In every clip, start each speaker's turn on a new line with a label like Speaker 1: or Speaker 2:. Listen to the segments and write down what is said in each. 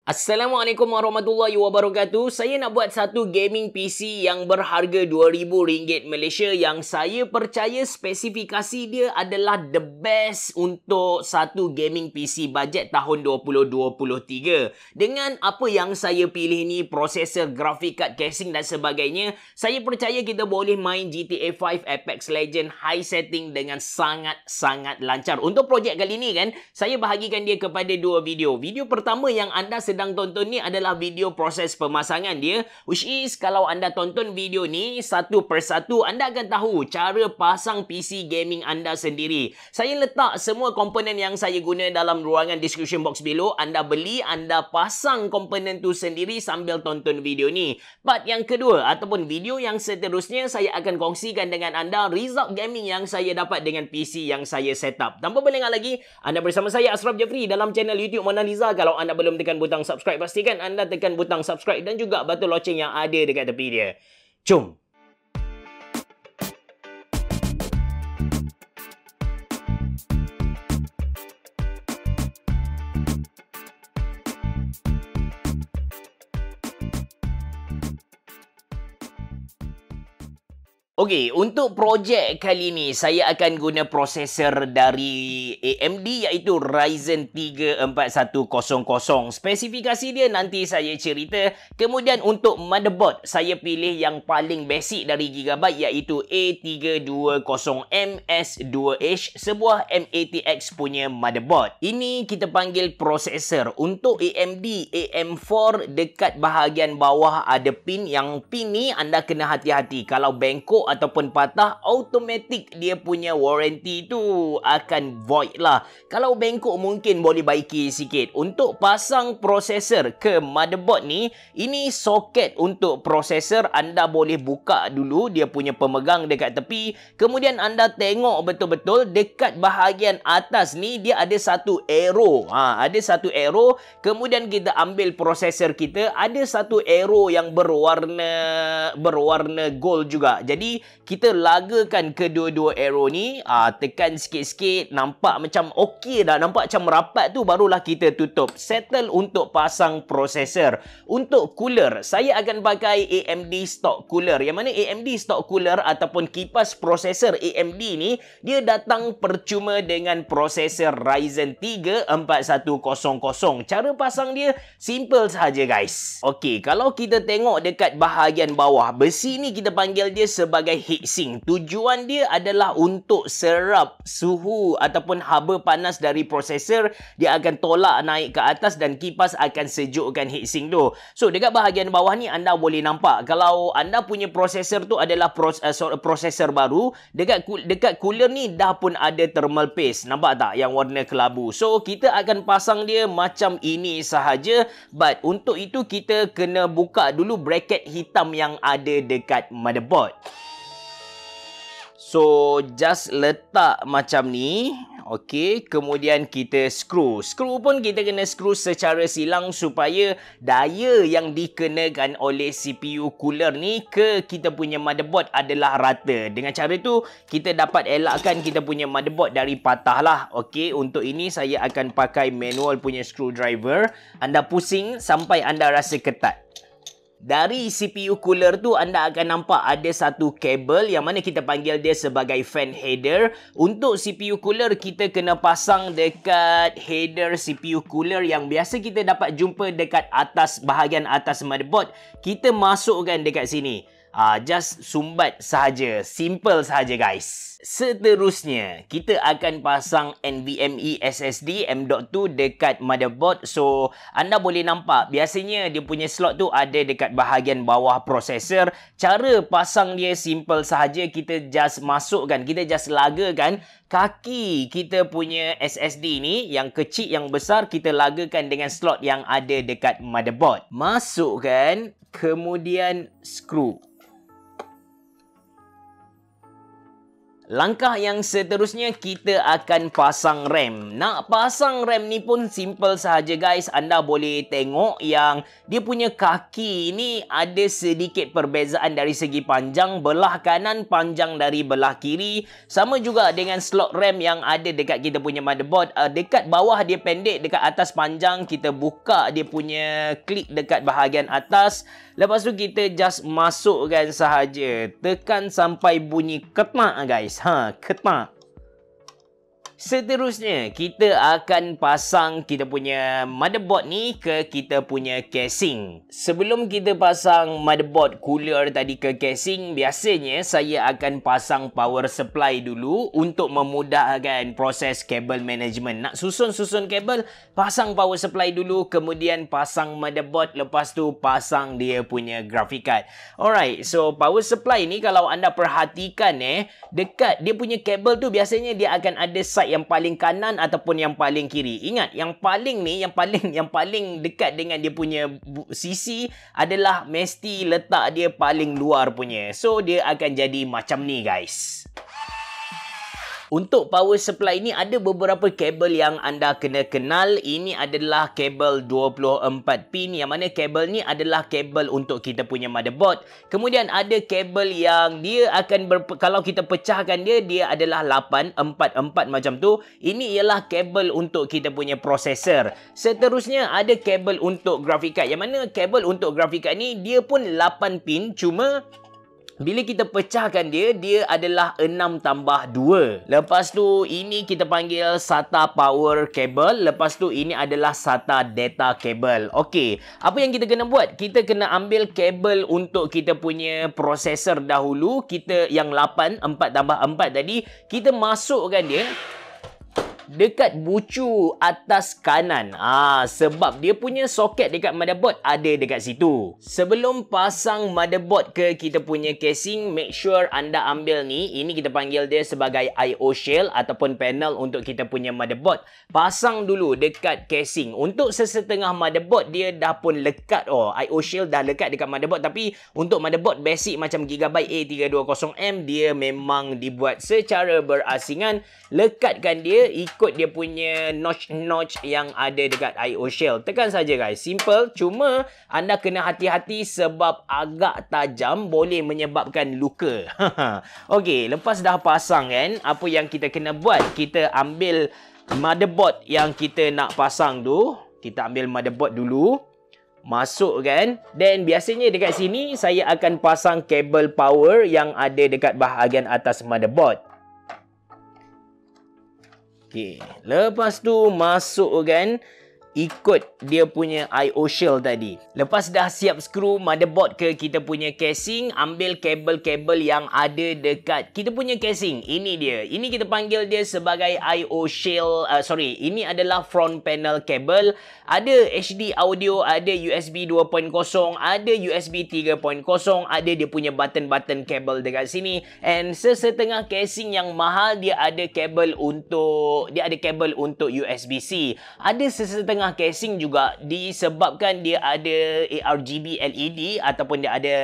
Speaker 1: Assalamualaikum warahmatullahi wabarakatuh. Saya nak buat satu gaming PC yang berharga RM2,000 Malaysia yang saya percaya spesifikasi dia adalah the best untuk satu gaming PC bajet tahun 2023. Dengan apa yang saya pilih ni, prosesor, grafik card, casing dan sebagainya, saya percaya kita boleh main GTA 5, Apex Legends high setting dengan sangat-sangat lancar. Untuk projek kali ni kan, saya bahagikan dia kepada dua video. Video pertama yang anda sedang tonton ni adalah video proses pemasangan dia, which is kalau anda tonton video ni satu persatu, anda akan tahu cara pasang PC gaming anda sendiri. Saya letak semua komponen yang saya guna dalam ruangan description box below. Anda beli, anda pasang komponen tu sendiri sambil tonton video ni. Part yang kedua ataupun video yang seterusnya, saya akan kongsikan dengan anda result gaming yang saya dapat dengan PC yang saya set up. Tanpa berlengah lagi, anda bersama saya Ashraf Jeffrey dalam channel YouTube Mona Lisa. Kalau anda belum tekan butang subscribe, pastikan anda tekan butang subscribe dan juga batu loceng yang ada dekat tepi dia. Jom! Okey, untuk projek kali ni saya akan guna prosesor dari AMD iaitu Ryzen 3 4100. Spesifikasi dia nanti saya cerita. Kemudian untuk motherboard, saya pilih yang paling basic dari Gigabyte iaitu A320MS2H, sebuah M-ATX punya motherboard. Ini kita panggil prosesor. Untuk AMD AM4, dekat bahagian bawah ada pin. Yang pin ni anda kena hati-hati. Kalau bengkok ataupun patah, automatik dia punya warranty tu akan void lah. Kalau bengkok mungkin boleh baiki sikit. Untuk pasang prosesor ke motherboard ni, ini soket untuk prosesor. Anda boleh buka dulu dia punya pemegang dekat tepi. Kemudian anda tengok betul-betul dekat bahagian atas ni dia ada satu arrow. Ada satu arrow. Kemudian kita ambil prosesor kita, ada satu arrow yang berwarna gold juga. Jadi kita lagakan kedua-dua arrow ni, tekan sikit-sikit, nampak macam okey dah, nampak macam rapat tu, barulah kita tutup. Settle untuk pasang prosesor. Untuk cooler, saya akan pakai AMD stock cooler. Yang mana AMD stock cooler ataupun kipas prosesor AMD ni, dia datang percuma dengan prosesor Ryzen 3 4100. Cara pasang dia simple sahaja guys. Okey, kalau kita tengok dekat bahagian bawah, besi ni kita panggil dia sebagai heatsink. Tujuan dia adalah untuk serap suhu ataupun haba panas dari prosesor. Dia akan tolak naik ke atas dan kipas akan sejukkan heatsink tu. So dekat bahagian bawah ni anda boleh nampak, kalau anda punya prosesor tu adalah prosesor baru, dekat cooler ni dah pun ada thermal paste. Nampak tak yang warna kelabu? So kita akan pasang dia macam ini sahaja. But untuk itu kita kena buka dulu bracket hitam yang ada dekat motherboard. So, just letak macam ni. Okey, kemudian kita screw. Screw pun kita kena screw secara silang supaya daya yang dikenakan oleh CPU cooler ni ke kita punya motherboard adalah rata. Dengan cara tu, kita dapat elakkan kita punya motherboard dari patah lah. Okey, untuk ini saya akan pakai manual punya screwdriver. Anda pusing sampai anda rasa ketat. Dari CPU cooler tu anda akan nampak ada satu kabel yang mana kita panggil dia sebagai fan header. Untuk CPU cooler kita kena pasang dekat header CPU cooler yang biasa kita dapat jumpa dekat atas, bahagian atas motherboard. Kita masukkan dekat sini. Just sumbat sahaja. Simple sahaja guys. Seterusnya, kita akan pasang NVMe SSD M.2 dekat motherboard. So, anda boleh nampak biasanya dia punya slot tu ada dekat bahagian bawah prosesor. Cara pasang dia simple sahaja. Kita just masukkan, kita just lagakan kaki kita punya SSD ni, yang kecil yang besar kita lagakan dengan slot yang ada dekat motherboard. Masukkan, kemudian screw. Langkah yang seterusnya kita akan pasang RAM. Nak pasang RAM ni pun simple sahaja guys. Anda boleh tengok yang dia punya kaki ni ada sedikit perbezaan dari segi panjang. Belah kanan panjang dari belah kiri. Sama juga dengan slot RAM yang ada dekat kita punya motherboard. Dekat bawah dia pendek, dekat atas panjang. Kita buka dia punya klik dekat bahagian atas. Lepas tu kita just masukkan sahaja. Tekan sampai bunyi ketak guys. Ketak. Seterusnya, kita akan pasang kita punya motherboard ni ke kita punya casing. Sebelum kita pasang motherboard cooler tadi ke casing, biasanya saya akan pasang power supply dulu untuk memudahkan proses kabel management. Nak susun-susun kabel, pasang power supply dulu, kemudian pasang motherboard, lepas tu pasang dia punya graphic card. Alright, so power supply ni kalau anda perhatikan dekat dia punya kabel tu biasanya dia akan ada side yang paling kanan ataupun yang paling kiri. Ingat, yang paling dekat dengan dia punya sisi adalah mesti letak dia paling luar punya. So dia akan jadi macam ni guys. Untuk power supply ni ada beberapa kabel yang anda kena kenal. Ini adalah kabel 24 pin yang mana kabel ni adalah kabel untuk kita punya motherboard. Kemudian ada kabel yang dia akan kalau kita pecahkan dia adalah 844 macam tu. Ini ialah kabel untuk kita punya processor. Seterusnya ada kabel untuk graphic card. Yang mana kabel untuk graphic card ni dia pun 8 pin, cuma bila kita pecahkan dia adalah 6 tambah 2. Lepas tu, ini kita panggil SATA power cable. Lepas tu, ini adalah SATA data cable. Okey, apa yang kita kena buat? Kita kena ambil kabel untuk kita punya processor dahulu. Kita yang 8, 4 tambah 4 tadi, kita masukkan dia dekat bucu atas kanan. Sebab dia punya soket dekat motherboard ada dekat situ. Sebelum pasang motherboard ke kita punya casing, make sure anda ambil ni. Ini kita panggil dia sebagai I/O shell ataupun panel untuk kita punya motherboard. Pasang dulu dekat casing. Untuk sesetengah motherboard dia dah pun lekat. I/O shell dah lekat dekat motherboard. Tapi untuk motherboard basic macam Gigabyte A320M, dia memang dibuat secara berasingan. Lekatkan dia ikut dia punya notch yang ada dekat I/O shell. Tekan saja guys. Simple. Cuma anda kena hati-hati sebab agak tajam, boleh menyebabkan luka. Okey, lepas dah pasang kan, apa yang kita kena buat? Kita ambil motherboard yang kita nak pasang tu. Kita ambil motherboard dulu. Masukkan. Dan biasanya dekat sini saya akan pasang kabel power yang ada dekat bahagian atas motherboard. Okey, lepas tu masukkan ikut dia punya I/O shell tadi. Lepas dah siap skru motherboard ke kita punya casing, ambil kabel-kabel yang ada dekat kita punya casing. Ini dia. Ini kita panggil dia sebagai I/O shell. Ini adalah front panel kabel. Ada HD audio, ada USB 2.0, ada USB 3.0, ada dia punya button-button kabel dekat sini. And sesetengah casing yang mahal dia ada kabel untuk USB-C. Ada sesetengah casing juga disebabkan dia ada ARGB LED ataupun dia ada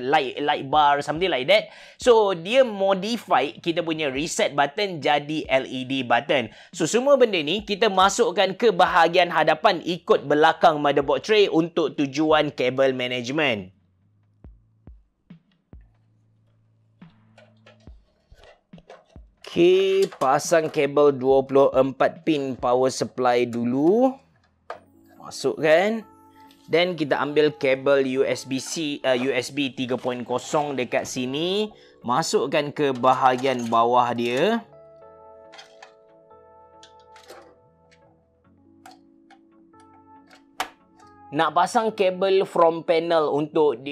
Speaker 1: light bar, something like that. So dia modify kita punya reset button jadi LED button. So semua benda ni kita masukkan ke bahagian hadapan ikut belakang motherboard tray untuk tujuan kabel management. Okey, pasang kabel 24 pin power supply dulu. Masukkan. Dan kita ambil kabel USB-C, USB 3.0 dekat sini. Masukkan ke bahagian bawah dia. Nak pasang kabel from panel untuk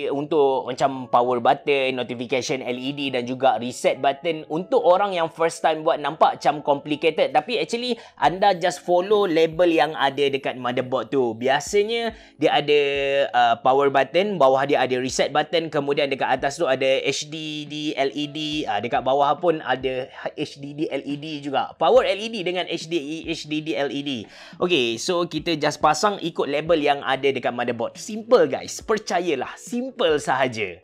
Speaker 1: macam power button, notification LED dan juga reset button. Untuk orang yang first time buat nampak macam complicated, tapi actually anda just follow label yang ada dekat motherboard tu. Biasanya dia ada power button, bawah dia ada reset button, kemudian dekat atas tu ada HDD LED, dekat bawah pun ada HDD LED juga. Power LED dengan HDD LED. Okay, so kita just pasang ikut label yang ada dekat motherboard. Simple guys, percayalah, simple sahaja.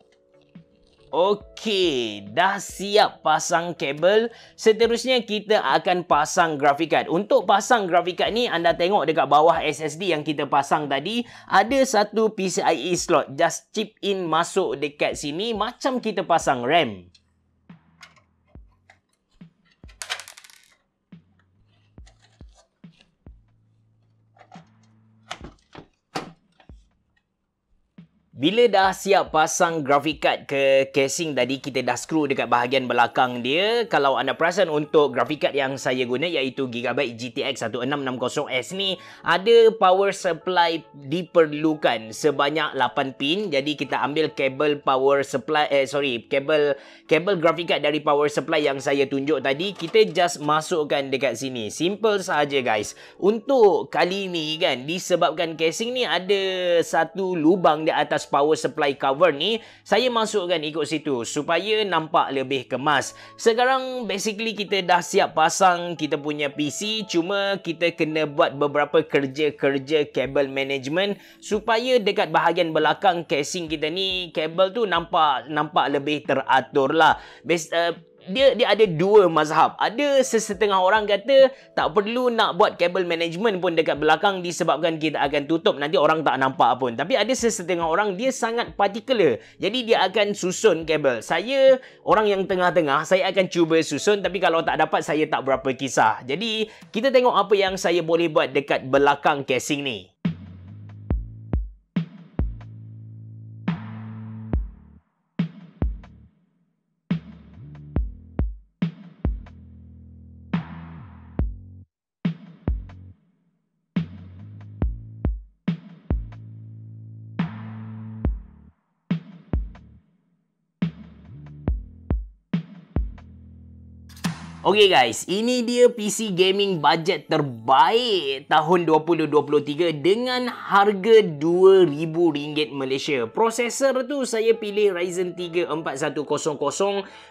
Speaker 1: Okey, dah siap pasang kabel. Seterusnya kita akan pasang graphic card. Untuk pasang graphic card ni, anda tengok dekat bawah SSD yang kita pasang tadi, ada satu PCIe slot. Just chip in masuk dekat sini macam kita pasang RAM. Bila dah siap pasang graphic card ke casing tadi, kita dah screw dekat bahagian belakang dia. Kalau anda perasan untuk graphic card yang saya guna iaitu Gigabyte GTX 1660S ni, ada power supply diperlukan sebanyak 8 pin. Jadi kita ambil kabel power supply, kabel graphic card dari power supply yang saya tunjuk tadi, kita just masukkan dekat sini. Simple sahaja guys. Untuk kali ni kan, disebabkan casing ni ada satu lubang di atas power supply cover ni, saya masukkan ikut situ supaya nampak lebih kemas. Sekarang basically kita dah siap pasang kita punya PC, cuma kita kena buat beberapa kerja-kerja kabel management supaya dekat bahagian belakang casing kita ni, kabel tu nampak lebih teratur lah. Dia ada dua mazhab. Ada sesetengah orang kata tak perlu nak buat kabel management pun dekat belakang disebabkan kita akan tutup, nanti orang tak nampak pun. Tapi ada sesetengah orang dia sangat particular, jadi dia akan susun kabel. Saya orang yang tengah-tengah, saya akan cuba susun, tapi kalau tak dapat saya tak berapa kisah. Jadi kita tengok apa yang saya boleh buat dekat belakang casing ni. Okey guys, ini dia PC gaming budget terbaik tahun 2023 dengan harga RM2,000 Malaysia. Prosesor tu saya pilih Ryzen 3 4100.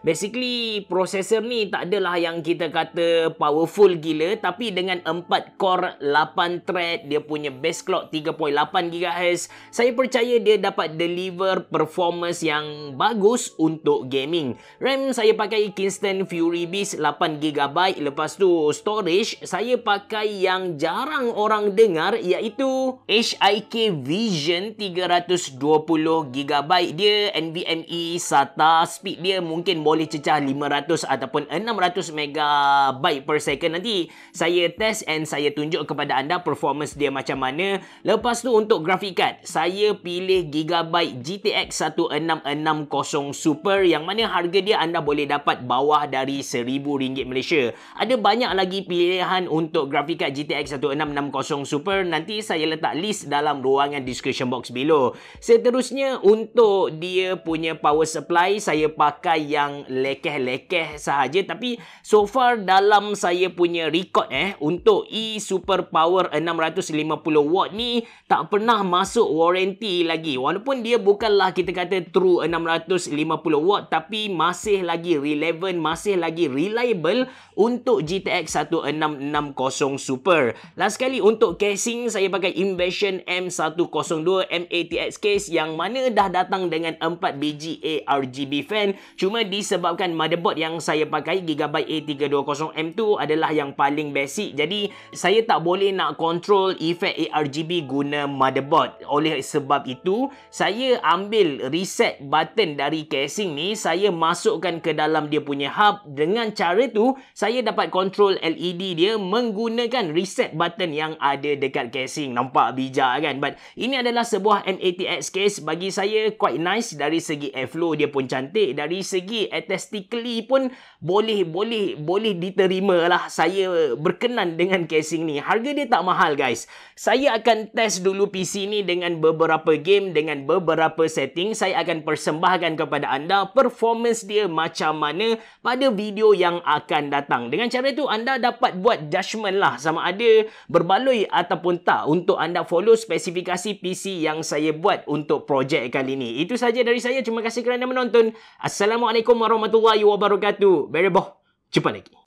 Speaker 1: Basically prosesor ni tak adalah yang kita kata powerful gila, tapi dengan 4 core 8 thread, dia punya base clock 3.8 GHz, saya percaya dia dapat deliver performance yang bagus untuk gaming. RAM saya pakai Kingston Fury Beast 8GB. Lepas tu storage saya pakai yang jarang orang dengar iaitu HIK Vision 320GB. Dia NVMe SATA. Speed dia mungkin boleh cecah 500 ataupun 600MB per second. Nanti saya test and saya tunjuk kepada anda performance dia macam mana. Lepas tu untuk graphic card, saya pilih Gigabyte GTX 1660 Super, yang mana harga dia anda boleh dapat bawah dari RM1,000 Malaysia. Ada banyak lagi pilihan untuk graphic card GTX 1660 Super. Nanti saya letak list dalam ruangan description box below. Seterusnya untuk dia punya power supply, saya pakai yang lekeh-lekeh sahaja. Tapi so far dalam saya punya record untuk Super Power 650W ni tak pernah masuk warranty lagi. Walaupun dia bukanlah kita kata true 650W, tapi masih lagi relevant, masih lagi reliable untuk GTX 1660 Super. Last sekali untuk casing, saya pakai Invasion M102 M-ATX case yang mana dah datang dengan 4 biji ARGB fan. Cuma disebabkan motherboard yang saya pakai Gigabyte A320M2 adalah yang paling basic, jadi saya tak boleh nak control efek ARGB guna motherboard. Oleh sebab itu, saya ambil reset button dari casing ni, saya masukkan ke dalam dia punya hub. Dengan cara tu saya dapat control LED dia menggunakan reset button yang ada dekat casing. Nampak bijak kan? But ini adalah sebuah M-ATX case, bagi saya quite nice. Dari segi airflow dia pun cantik, dari segi aesthetically pun boleh diterima lah. Saya berkenan dengan casing ni. Harga dia tak mahal guys. Saya akan test dulu PC ni dengan beberapa game, dengan beberapa setting. Saya akan persembahkan kepada anda performance dia macam mana pada video yang akan datang. Dengan cara itu anda dapat buat judgement lah sama ada berbaloi ataupun tak untuk anda follow spesifikasi PC yang saya buat untuk projek kali ini. Itu saja dari saya. Terima kasih kerana menonton. Assalamualaikum warahmatullahi wabarakatuh. Bereboh. Jumpa lagi.